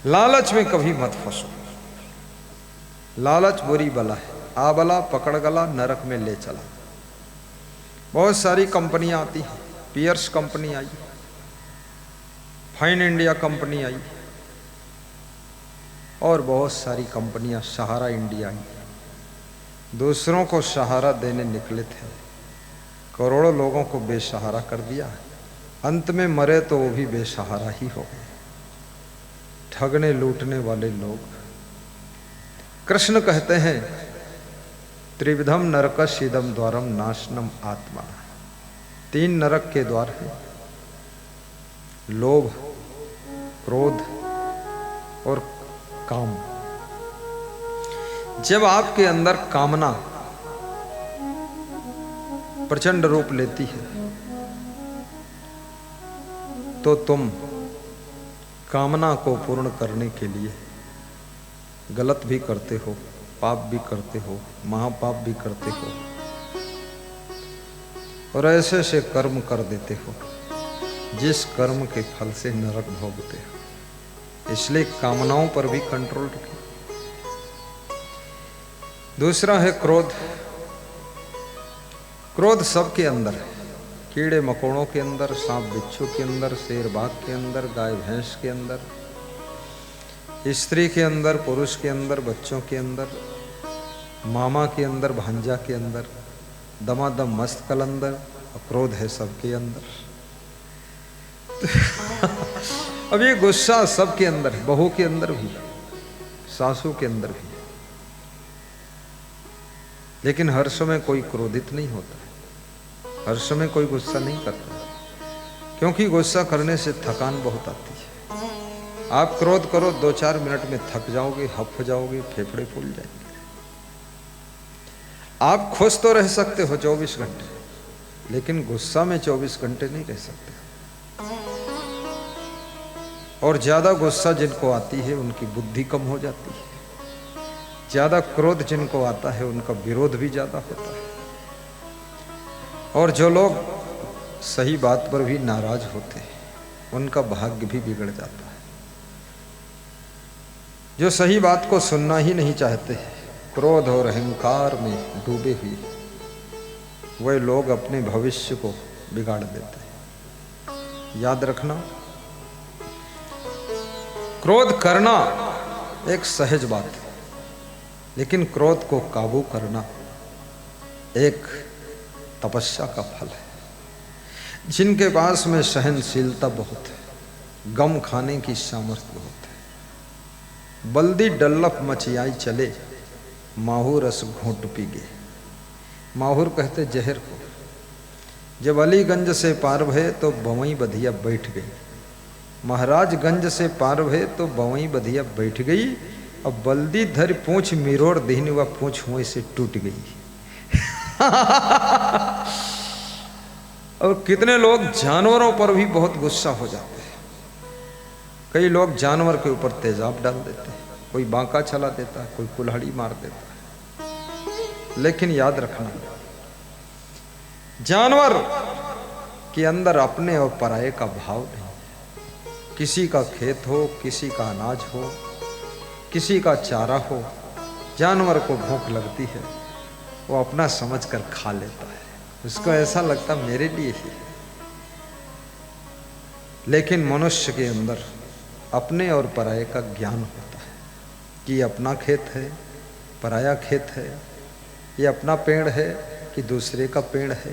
लालच में कभी मत फंसो। लालच बुरी बला है, आबला पकड़ गला नरक में ले चला। बहुत सारी कंपनियां आती हैं, पियर्स कंपनी आई, फाइन इंडिया कंपनी आई और बहुत सारी कंपनियां, सहारा इंडिया आई। दूसरों को सहारा देने निकले थे, करोड़ों लोगों को बेसहारा कर दिया। अंत में मरे तो वो भी बेसहारा ही हो गए। ठगने लूटने वाले लोग। कृष्ण कहते हैं त्रिविधम नरकस्येदं द्वारम नाशनम आत्मा। 3 नरक के द्वार हैं, लोभ, क्रोध और काम। जब आपके अंदर कामना प्रचंड रूप लेती है तो तुम कामना को पूर्ण करने के लिए गलत भी करते हो, पाप भी करते हो, महापाप भी करते हो और ऐसे से कर्म कर देते हो जिस कर्म के फल से नरक भोगते हो। इसलिए कामनाओं पर भी कंट्रोल रखें। दूसरा है क्रोध। क्रोध सबके अंदर है, कीड़े मकोड़ों के अंदर, सांप बिच्छू के अंदर, शेर बाघ के अंदर, गाय भैंस के अंदर, स्त्री के अंदर, पुरुष के अंदर, बच्चों के अंदर, मामा के अंदर, भांजा के अंदर, दमादम मस्त कलंदर। क्रोध है सबके अंदर। अब ये गुस्सा सबके अंदर है, बहू के अंदर भी, सासू के अंदर भी। लेकिन हर समय कोई क्रोधित नहीं होता, हर समय कोई गुस्सा नहीं करता, क्योंकि गुस्सा करने से थकान बहुत आती है। आप क्रोध करो, 2-4 मिनट में थक जाओगे, हफ जाओगे, फेफड़े फूल जाएंगे। आप खुश तो रह सकते हो 24 घंटे, लेकिन गुस्सा में 24 घंटे नहीं रह सकते। और ज्यादा गुस्सा जिनको आती है उनकी बुद्धि कम हो जाती है। ज्यादा क्रोध जिनको आता है उनका विरोध भी ज्यादा होता है। और जो लोग सही बात पर भी नाराज होते हैं उनका भाग्य भी बिगड़ जाता है। जो सही बात को सुनना ही नहीं चाहते, क्रोध और अहंकार में डूबे हुए, वह लोग अपने भविष्य को बिगाड़ देते हैं। याद रखना, क्रोध करना एक सहज बात है, लेकिन क्रोध को काबू करना एक तपस्या का फल है। जिनके पास में सहनशीलता बहुत है, गम खाने की सामर्थ्य बहुत है। बल्दी डल्लफ मचियाई चले, माहू रस घोंट पी गे। माहूर कहते जहर को। जब अलीगंज से पार भये तो बवई बधिया बैठ गई। महाराजगंज से पार भये तो बवई बधिया बैठ गई। अब बल्दी धर पूंछ मिरोड़ दीन व पूंछ हुए से टूट गई। और कितने लोग जानवरों पर भी बहुत गुस्सा हो जाते हैं। कई लोग जानवर के ऊपर तेजाब डाल देते हैं, कोई बांका चला देता है, कोई कुल्हाड़ी मार देता है। लेकिन याद रखना, जानवर के अंदर अपने और पराये का भाव नहीं। किसी का खेत हो, किसी का अनाज हो, किसी का चारा हो, जानवर को भूख लगती है, वो अपना समझकर खा लेता है। उसको ऐसा लगता मेरे लिए ही है। लेकिन मनुष्य के अंदर अपने और पराये का ज्ञान होता है कि अपना खेत है, पराया खेत है, ये अपना पेड़ है कि दूसरे का पेड़ है,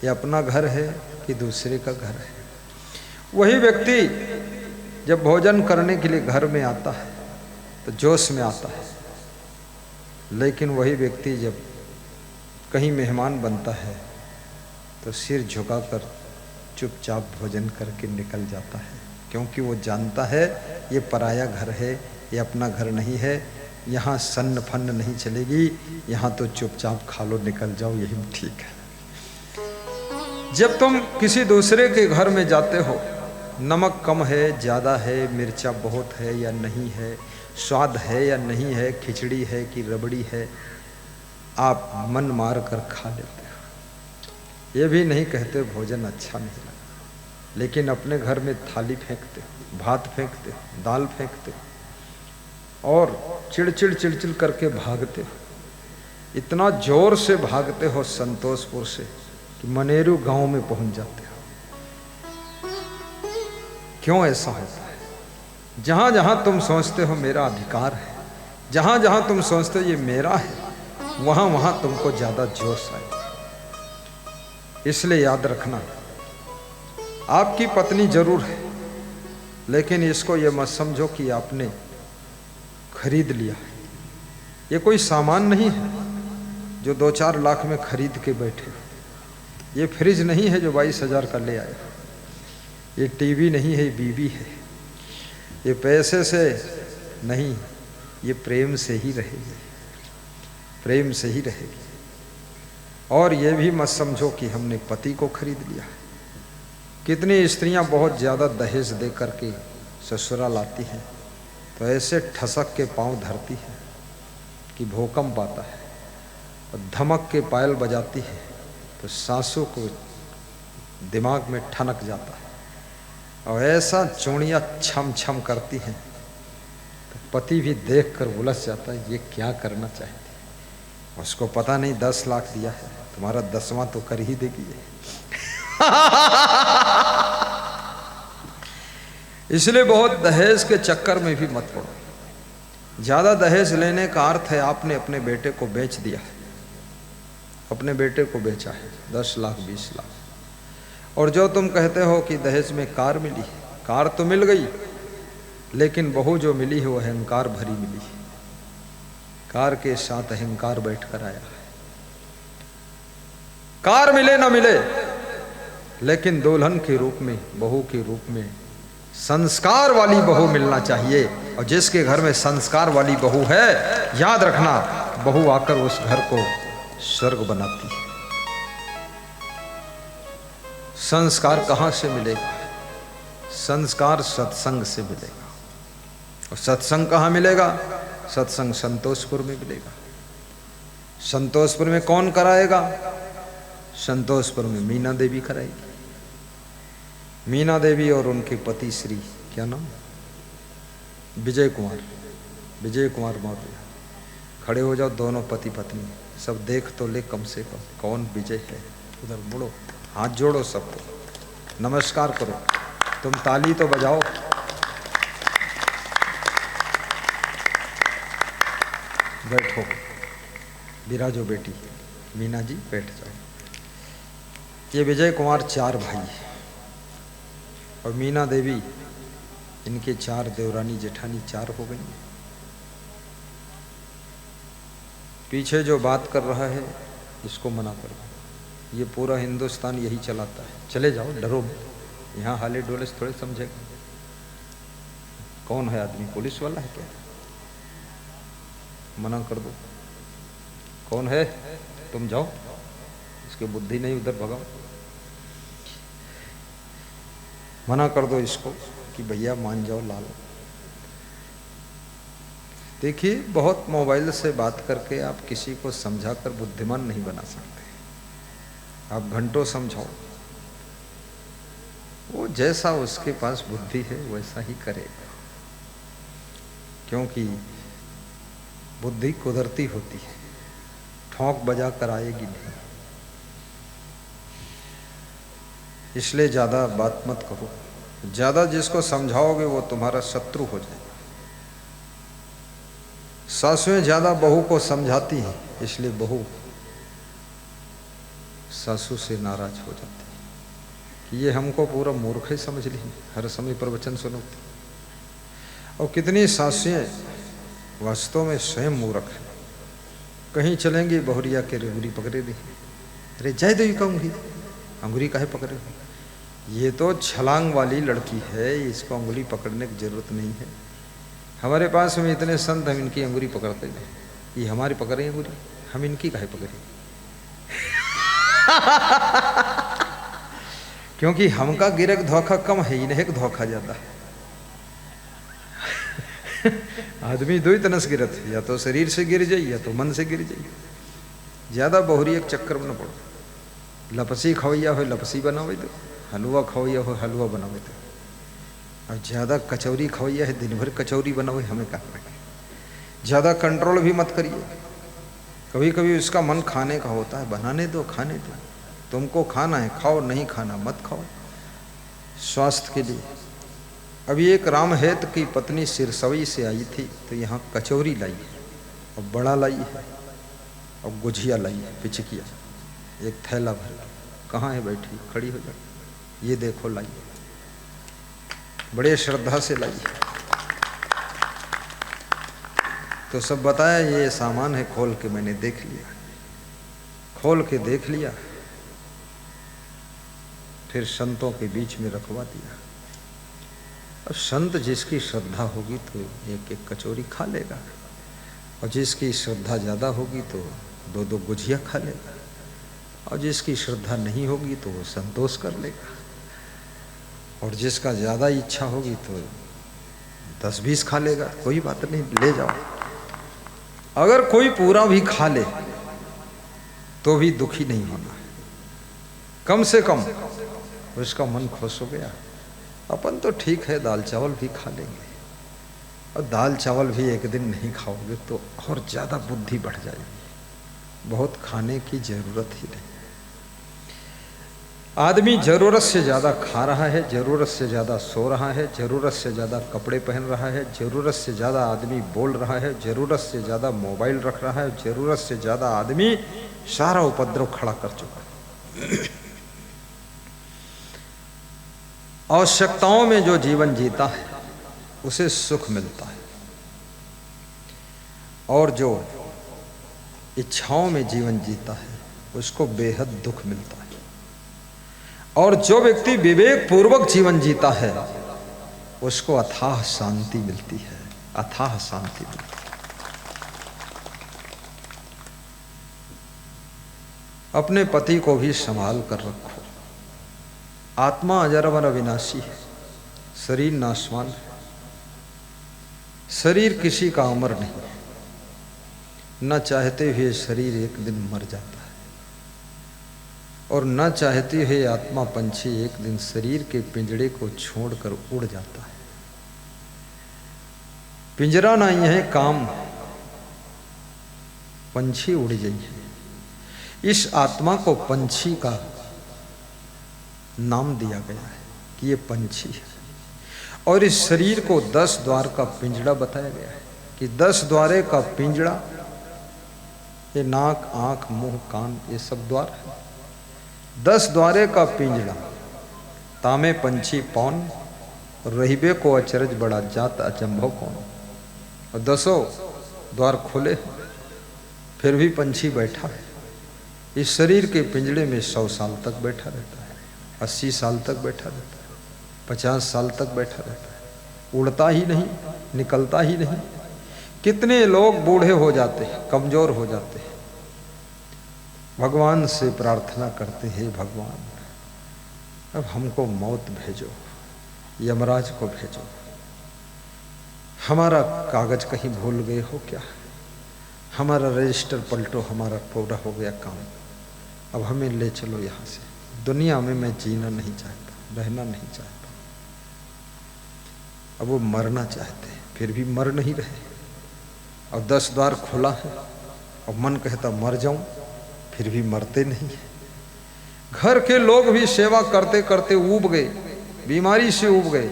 ये अपना घर है कि दूसरे का घर है। वही व्यक्ति जब भोजन करने के लिए घर में आता है तो जोश में आता है, लेकिन वही व्यक्ति जब कहीं मेहमान बनता है तो सिर झुकाकर चुपचाप भोजन करके निकल जाता है, क्योंकि वो जानता है ये पराया घर है, ये अपना घर नहीं है, यहाँ सन्न फन्न नहीं चलेगी, यहाँ तो चुपचाप खा लो, निकल जाओ, यही ठीक है। जब तुम किसी दूसरे के घर में जाते हो, नमक कम है, ज़्यादा है, मिर्चा बहुत है या नहीं है, स्वाद है या नहीं है, खिचड़ी है कि रबड़ी है, आप मन मार कर खा लेते हो। ये भी नहीं कहते भोजन अच्छा नहीं लगा, लेकिन अपने घर में थाली फेंकते हो, भात फेंकते हो, दाल फेंकते हो, और चिड़चिड़ चिड़चिड़ करके भागते हो, इतना जोर से भागते हो संतोषपुर से कि मनेरू गांव में पहुंच जाते हो। क्यों ऐसा होता है? जहां जहां तुम सोचते हो मेरा अधिकार है, जहां जहां तुम सोचते हो ये मेरा है, वहां वहां तुमको ज्यादा जोश आएगा। इसलिए याद रखना, आपकी पत्नी जरूर है, लेकिन इसको ये मत समझो कि आपने खरीद लिया है। ये कोई सामान नहीं है जो 2-4 लाख में खरीद के बैठे हो। ये फ्रिज नहीं है जो 22,000 का ले आए हो। ये टीवी नहीं है, ये बीवी है। ये पैसे से नहीं, ये प्रेम से ही रहेगी, प्रेम से ही रहेगी। और ये भी मत समझो कि हमने पति को खरीद लिया। कितनी स्त्रियां बहुत ज़्यादा दहेज दे करके ससुराल आती हैं तो ऐसे ठसक के पांव धरती है कि भूकंप आता है, और धमक के पायल बजाती है तो सासू को दिमाग में ठनक जाता है, और ऐसा चूड़ियाँ छम छम करती हैं तो पति भी देख कर उलझ जाता है, ये क्या करना चाहती है। उसको पता नहीं 10 लाख दिया है, तुम्हारा 10वां तो कर ही देगी ये। इसलिए बहुत दहेज के चक्कर में भी मत पड़ो। ज़्यादा दहेज लेने का अर्थ है आपने अपने बेटे को बेच दिया है, अपने बेटे को बेचा है 10 लाख 20 लाख। और जो तुम कहते हो कि दहेज में कार मिली, कार तो मिल गई, लेकिन बहू जो मिली है वो अहंकार भरी मिली है। कार के साथ अहंकार बैठ कर आया है। कार मिले ना मिले, लेकिन दुल्हन के रूप में, बहू के रूप में संस्कार वाली बहू मिलना चाहिए। और जिसके घर में संस्कार वाली बहू है, याद रखना, बहू आकर उस घर को स्वर्ग बनाती है। संस्कार कहां से मिलेगा? संस्कार सत्संग से मिलेगा। और सत्संग कहां मिलेगा? सत्संग संतोषपुर में मिलेगा। संतोषपुर में कौन कराएगा? संतोषपुर में मीना देवी कराएगी। मीना देवी और उनके पति श्री, क्या नाम, विजय कुमार, विजय कुमार मौर्य। खड़े हो जाओ दोनों पति पत्नी, सब देख तो ले कम से कम कौन विजय है। उधर मुड़ो, हाथ जोड़ो, सबको नमस्कार करो, तुम ताली तो बजाओ। बैठो, विराजो बेटी, मीना जी बैठ जाओ। ये विजय कुमार 4 भाई है, और मीना देवी, इनके 4 देवरानी जेठानी 4 हो गई। पीछे जो बात कर रहा है इसको मना करो। ये पूरा हिंदुस्तान यही चलाता है। चले जाओ, डरो मत। यहाँ हाले डोले से थोड़े समझेगा। कौन है आदमी? पुलिस वाला है क्या? मना कर दो। कौन है? तुम जाओ, इसकी बुद्धि नहीं, उधर भगाओ। मना कर दो इसको कि भैया मान जाओ, लाल। देखिए, बहुत मोबाइल से बात करके आप किसी को समझाकर बुद्धिमान नहीं बना सकते। आप घंटों समझाओ, वो जैसा उसके पास बुद्धि है वैसा ही करेगा, क्योंकि बुद्धि कुदरती होती है, ठोंक बजा कर आएगी नहीं। इसलिए ज़्यादा बात मत करो। ज़्यादा जिसको समझाओगे वो तुम्हारा शत्रु हो जाएगा। सासुएं ज़्यादा बहू को समझाती हैं, इसलिए बहू सासू से नाराज हो जाती है कि ये हमको पूरा मूर्ख ही समझ ली, हर समय प्रवचन सुनोती। और कितनी सासुएं वास्तव में स्वयं मूर्ख है। कहीं चलेंगी, बहुरिया के अंगुरी पकड़े दी, अरे जय देवी कहूँगी, अंगुरी काहे पकड़े? ये तो छलांग वाली लड़की है, इसको अंगुली पकड़ने की जरूरत नहीं है। हमारे पास में इतने संत, हम इनकी अंगुरी पकड़ते नहीं। ये हमारी पकड़े अंगुरी, हम इनकी काहे पकड़े? क्योंकि हमका गिरक धोखा कम है, इन्हें धोखा ज्यादा है। आदमी 2 तरह से गिरत है, या तो शरीर से गिर जाए या तो मन से गिर जाए। ज्यादा बहुरी एक चक्कर में न पड़ो। लपसी खवैया हो लपसी बनावे दो, हलवा खवैया हो हलवा बनावे दो। और ज़्यादा कचौरी खवैया है, दिन भर कचौरी बनावे, हमें क्या करेंगे? ज़्यादा कंट्रोल भी मत करिए। कभी कभी उसका मन खाने का होता है, बनाने दो, खाने दो। तुमको खाना है खाओ, नहीं खाना मत खाओ, स्वास्थ्य के लिए। अभी एक रामहेत की पत्नी सिरसवई से आई थी, तो यहाँ कचौरी लाई है और बड़ा लाई है और गुझिया लाई है, पिचकिया, एक थैला भर। कहाँ है बैठी? खड़ी हो जाए, ये देखो लाई, बड़े श्रद्धा से लाई। तो सब बताया ये सामान है, खोल के मैंने देख लिया, खोल के देख लिया, फिर संतों के बीच में रखवा दिया। अब संत जिसकी श्रद्धा होगी तो एक एक कचौरी खा लेगा, और जिसकी श्रद्धा ज़्यादा होगी तो दो दो गुझिया खा लेगा, और जिसकी श्रद्धा नहीं होगी तो वो संतोष कर लेगा, और जिसका ज़्यादा इच्छा होगी तो 10-20 खा लेगा। कोई बात नहीं, ले जाओ। अगर कोई पूरा भी खा ले तो भी दुखी नहीं होना है, कम से कम उसका मन खुश हो गया। अपन तो ठीक है, दाल चावल भी खा लेंगे, और दाल चावल भी एक दिन नहीं खाओगे तो और ज़्यादा बुद्धि बढ़ जाएगी। बहुत खाने की ज़रूरत ही नहीं। आदमी ज़रूरत से ज़्यादा खा रहा है, ज़रूरत से ज़्यादा सो रहा है, ज़रूरत से ज़्यादा कपड़े पहन रहा है, ज़रूरत से ज़्यादा आदमी बोल रहा है, ज़रूरत से ज़्यादा मोबाइल रख रहा है, ज़रूरत से ज़्यादा आदमी सारा उपद्रव खड़ा कर चुका है। आवश्यकताओं में जो जीवन जीता है उसे सुख मिलता है, और जो इच्छाओं में जीवन जीता है उसको बेहद दुख मिलता है। और जो व्यक्ति विवेक पूर्वक जीवन जीता है उसको अथाह शांति मिलती है, अथाह शांति मिलती है। अपने पति को भी संभाल कर रखो। आत्मा अजर अविनाशी है, शरीर नाशवान है। शरीर किसी का अमर नहीं, न चाहते हुए शरीर एक दिन मर जाता है, और न चाहते हुए आत्मा पंछी एक दिन शरीर के पिंजड़े को छोड़कर उड़ जाता है। पिंजरा नहीं है काम, पंछी उड़ जाइए। इस आत्मा को पंछी का नाम दिया गया है कि ये पंछी है, और इस शरीर को 10 द्वार का पिंजड़ा बताया गया है कि 10 द्वारे का पिंजड़ा, ये नाक, आंख, मुंह, कान, ये सब द्वार है। 10 द्वारे का पिंजड़ा, तामे पंछी पौन, रहीबे को अचरज बड़ा जात अचंभव कौन। और 10 द्वार खोले फिर भी पंछी बैठा है। इस शरीर के पिंजड़े में 100 साल तक बैठा रहता है, 80 साल तक बैठा रहता है, 50 साल तक बैठा रहता है, उड़ता ही नहीं, निकलता ही नहीं। कितने लोग बूढ़े हो जाते हैं, कमजोर हो जाते हैं, भगवान से प्रार्थना करते हैं, भगवान अब हमको मौत भेजो, यमराज को भेजो, हमारा कागज कहीं भूल गए हो क्या, हमारा रजिस्टर पलटो, हमारा पूरा हो गया काम, अब हमें ले चलो यहाँ से। दुनिया में मैं जीना नहीं चाहता, रहना नहीं चाहता। अब वो मरना चाहते हैं, फिर भी मर नहीं रहे, और 10 द्वार खुला है, और मन कहता मर जाऊं, फिर भी मरते नहीं है। घर के लोग भी सेवा करते करते ऊब गए, बीमारी से ऊब गए,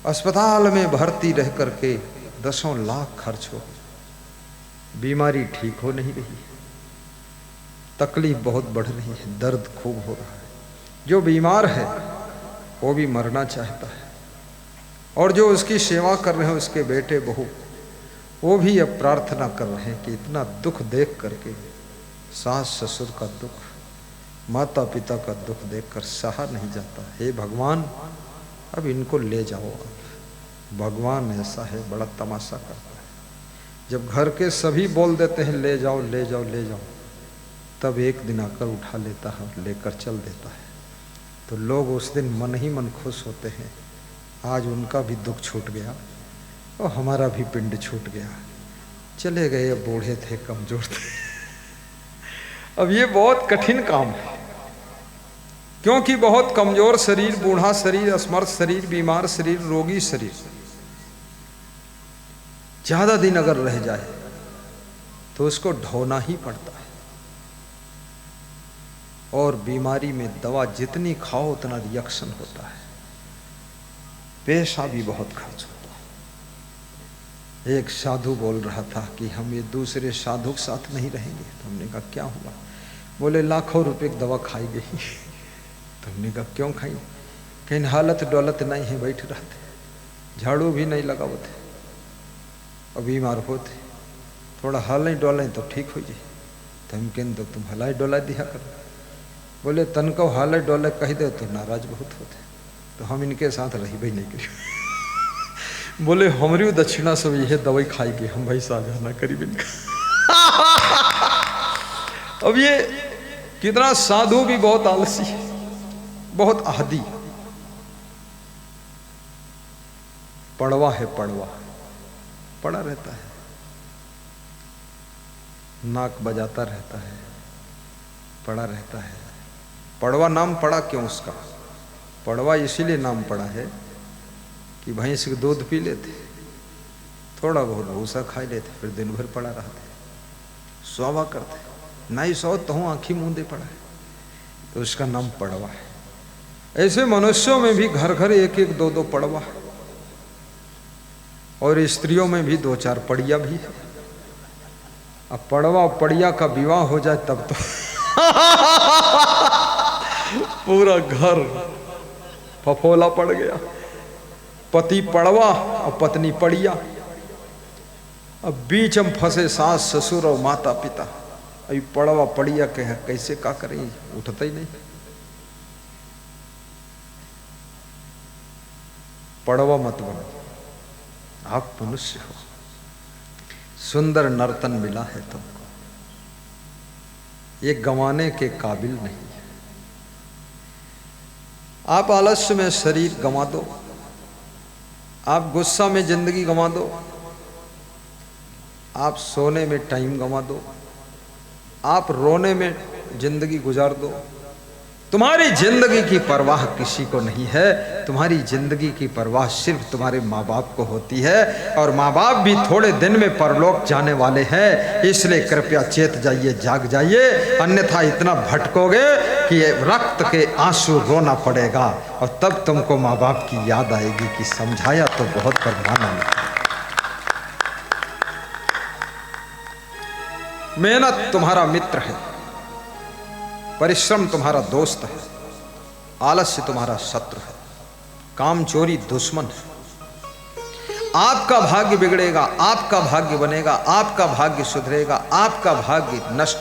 अस्पताल में भर्ती रह करके 10 लाख खर्च हो, बीमारी ठीक हो नहीं रही, तकलीफ बहुत बढ़ रही है, दर्द खूब हो रहा है। जो बीमार है वो भी मरना चाहता है, और जो उसकी सेवा कर रहे हैं उसके बेटे बहू, वो भी अब प्रार्थना कर रहे हैं कि इतना दुख देख करके, सास ससुर का दुख, माता पिता का दुख देखकर सहा नहीं जाता। हे भगवान अब इनको ले जाओ। भगवान ऐसा है, बड़ा तमाशा करता है। जब घर के सभी बोल देते हैं ले जाओ ले जाओ ले जाओ, तब एक दिन आकर उठा लेता है और लेकर चल देता है। तो लोग उस दिन मन ही मन खुश होते हैं, आज उनका भी दुख छूट गया और हमारा भी पिंड छूट गया। चले गए, अब बूढ़े थे, कमजोर थे। अब ये बहुत कठिन काम है, क्योंकि बहुत कमजोर शरीर, बूढ़ा शरीर, असमर्थ शरीर, बीमार शरीर, रोगी शरीर, ज्यादा दिन अगर रह जाए तो उसको ढोना ही पड़ता है। और बीमारी में दवा जितनी खाओ उतना रिएक्शन होता है, पैसा भी बहुत खर्च होता है। एक साधु बोल रहा था कि हम ये दूसरे साधु के साथ नहीं रहेंगे। तो हमने कहा क्या हुआ? बोले लाखों रुपए की दवा खाई गई। तो हमने कहा क्यों खाई? कहीं हालत डौलत नहीं है, बैठ रहते, झाड़ू भी नहीं लगाते और बीमार होते, थोड़ा हाल डोलें तो ठीक हो जाए। तो हम कहते तो तुम हलाई डोला दिया करो। बोले तन को हाल डोले कह दे तो नाराज बहुत होते, तो हम इनके साथ रही भाई नहीं करी। बोले हमारी दक्षिणा सब यह दवाई खाएगी, हम भाई साझा ना करीब इनका। अब ये कितना साधु भी बहुत आलसी है, बहुत आदी। पड़वा है, पड़वा पड़ा रहता है, नाक बजाता रहता है, पड़ा रहता है। पड़वा नाम पड़ा क्यों उसका? पड़वा इसीलिए नाम पड़ा है कि भैंस के दूध पी लेते, थोड़ा बहुत भूसा खा लेते, फिर दिन भर पड़ा रहते, सोवा करते, नहीं सो तो हूँ आँखी मूंदे पड़ा है, तो उसका नाम पड़वा है। ऐसे मनुष्यों में भी घर घर एक एक दो दो पड़वा है, और स्त्रियों में भी दो चार पड़िया भी है। अब पड़वा और पड़िया का विवाह हो जाए तब तो पूरा घर फफोला पड़ गया। पति पड़वा और पत्नी पड़िया, अब बीच में फंसे सास ससुर और माता पिता। अभी पड़वा पड़िया कह कैसे का करें, उठता ही नहीं। पड़वा मत बनो, आप मनुष्य हो, सुंदर नर्तन मिला है तुमको, ये गंवाने के काबिल नहीं है। आप आलस्य में शरीर गंवा दो, आप गुस्सा में जिंदगी गंवा दो, आप सोने में टाइम गंवा दो, आप रोने में जिंदगी गुजार दो। तुम्हारी जिंदगी की परवाह किसी को नहीं है, तुम्हारी जिंदगी की परवाह सिर्फ तुम्हारे माँ बाप को होती है, और माँ बाप भी थोड़े दिन में परलोक जाने वाले हैं। इसलिए कृपया चेत जाइए, जाग जाइए, अन्यथा इतना भटकोगे कि रक्त के आंसू रोना पड़ेगा, और तब तुमको माँ बाप की याद आएगी कि समझाया तो बहुत पर माना नहीं। मेहनत तुम्हारा मित्र है, परिश्रम तुम्हारा दोस्त है, आलस्य तुम्हारा शत्रु है, काम चोरी दुश्मन है। आपका भाग्य बिगड़ेगा, आपका भाग्य बनेगा, आपका भाग्य सुधरेगा, आपका भाग्य नष्ट